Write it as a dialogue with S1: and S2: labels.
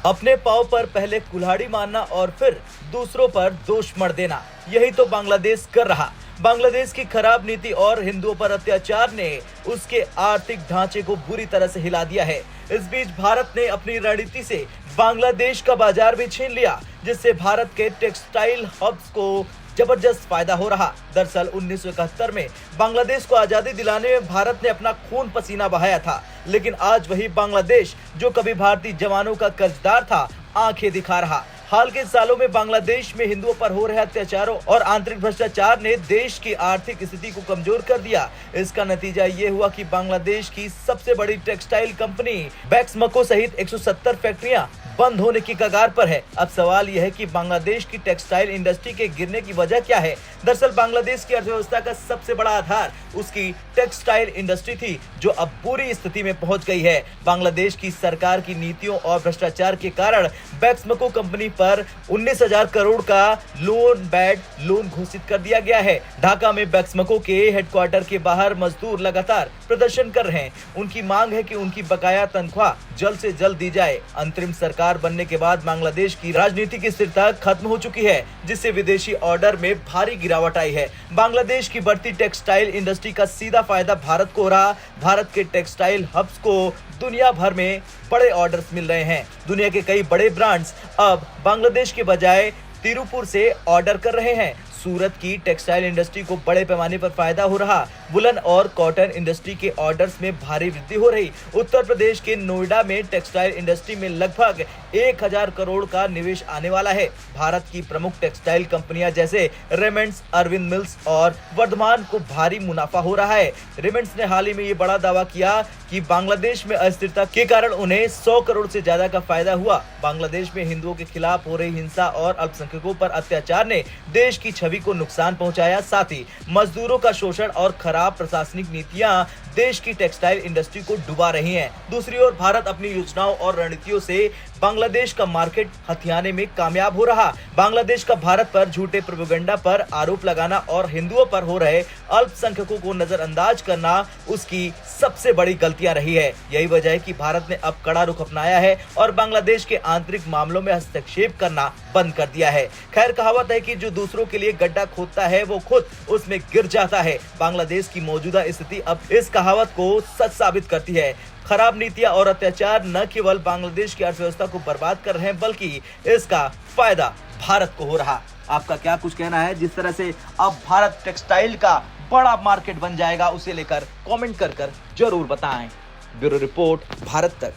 S1: अपने पांव पर पहले कुल्हाड़ी मारना और फिर दूसरों पर दोष मढ़ देना, यही तो बांग्लादेश कर रहा। बांग्लादेश की खराब नीति और हिंदुओं पर अत्याचार ने उसके आर्थिक ढांचे को बुरी तरह से हिला दिया है। इस बीच भारत ने अपनी रणनीति से बांग्लादेश का बाजार भी छीन लिया, जिससे भारत के टेक्सटाइल हब्स को जबरदस्त फायदा हो रहा। दरअसल 1971 में बांग्लादेश को आजादी दिलाने में भारत ने अपना खून पसीना बहाया था, लेकिन आज वही बांग्लादेश जो कभी भारतीय जवानों का कर्जदार था, आंखें दिखा रहा। हाल के सालों में बांग्लादेश में हिंदुओं पर हो रहे अत्याचारों और आंतरिक भ्रष्टाचार ने देश की आर्थिक स्थिति को कमजोर कर दिया। इसका नतीजा ये हुआ कि बांग्लादेश की सबसे बड़ी टेक्सटाइल कंपनी बैक्समको सहित 170 फैक्ट्रियां बंद होने की कगार पर है। अब सवाल यह है कि बांग्लादेश की टेक्सटाइल इंडस्ट्री के गिरने की वजह क्या है। दरअसल बांग्लादेश की अर्थव्यवस्था का सबसे बड़ा आधार उसकी टेक्सटाइल इंडस्ट्री थी, जो अब बुरी स्थिति में पहुंच गई है। बांग्लादेश की सरकार की नीतियों और भ्रष्टाचार के कारण बैक्समको कंपनी पर 19,000 करोड़ का बैड लोन घोषित कर दिया गया है। ढाका में बैक्समको के हेडक्वार्टर के बाहर मजदूर लगातार प्रदर्शन कर रहे हैं। उनकी मांग है कि उनकी बकाया तनख्वाह जल्द से जल्द दी जाए। अंतरिम सरकार बनने के बाद बांग्लादेश की राजनीतिक स्थिरता खत्म हो चुकी है, जिससे विदेशी ऑर्डर में भारी गिरावट आई है। बांग्लादेश की बढ़ती टेक्सटाइल इंडस्ट्री का सीधा फायदा भारत को रहा। भारत के टेक्सटाइल हब्स को दुनिया भर में बड़े ऑर्डर्स मिल रहे हैं। दुनिया के कई बड़े ब्रांड्स अब बांग्लादेश के बजाय तिरुपुर से ऑर्डर कर रहे हैं। सूरत की टेक्सटाइल इंडस्ट्री को बड़े पैमाने पर फायदा हो रहा। वुलन और कॉटन इंडस्ट्री के ऑर्डर्स में भारी वृद्धि हो रही। उत्तर प्रदेश के नोएडा में टेक्सटाइल इंडस्ट्री में लगभग 1,000 करोड़ का निवेश आने वाला है। भारत की प्रमुख टेक्सटाइल कंपनियां जैसे रेमंड्स, अरविंद मिल्स और वर्धमान को भारी मुनाफा हो रहा है। रेमंड्स ने हाल ही में ये बड़ा दावा किया कि बांग्लादेश में अस्थिरता के कारण उन्हें 100 करोड़ से ज्यादा का फायदा हुआ। बांग्लादेश में हिंदुओं के खिलाफ हो रही हिंसा और अल्पसंख्यकों पर अत्याचार ने देश की छवि को नुकसान पहुंचाया। साथ ही मजदूरों का शोषण और खराब प्रशासनिक नीतियां देश की टेक्सटाइल इंडस्ट्री को डुबा रही हैं। दूसरी ओर भारत अपनी योजनाओं और रणनीतियों से बांग्लादेश का मार्केट हथियाने में कामयाब हो रहा। बांग्लादेश का भारत पर झूठे प्रोपेगेंडा पर आरोप लगाना और हिंदुओं पर हो रहे अल्पसंख्यकों को नजरअंदाज करना उसकी सबसे बड़ी गलतियां रही है। यही वजह है कि भारत ने अब कड़ा रुख अपनाया है और बांग्लादेश के आंतरिक मामलों में हस्तक्षेप करना बंद कर दिया है। खैर, कहावत है कि जो दूसरों के लिए गड्ढा खोदता है वो खुद उसमें गिर जाता है। बांग्लादेश की मौजूदा स्थिति अब इस कहावत को सच साबित करती है। खराब नीतियां और अत्याचार न केवल बांग्लादेश की अर्थव्यवस्था को बर्बाद कर रहे हैं, बल्कि इसका फायदा भारत को हो रहा। आपका क्या कुछ कहना है? जिस तरह से अब भारत टेक्सटाइल का बड़ा मार्केट बन जाएगा, उसे लेकर कमेंट कर जरूर बताएं। ब्यूरो रिपोर्ट, भारत तक।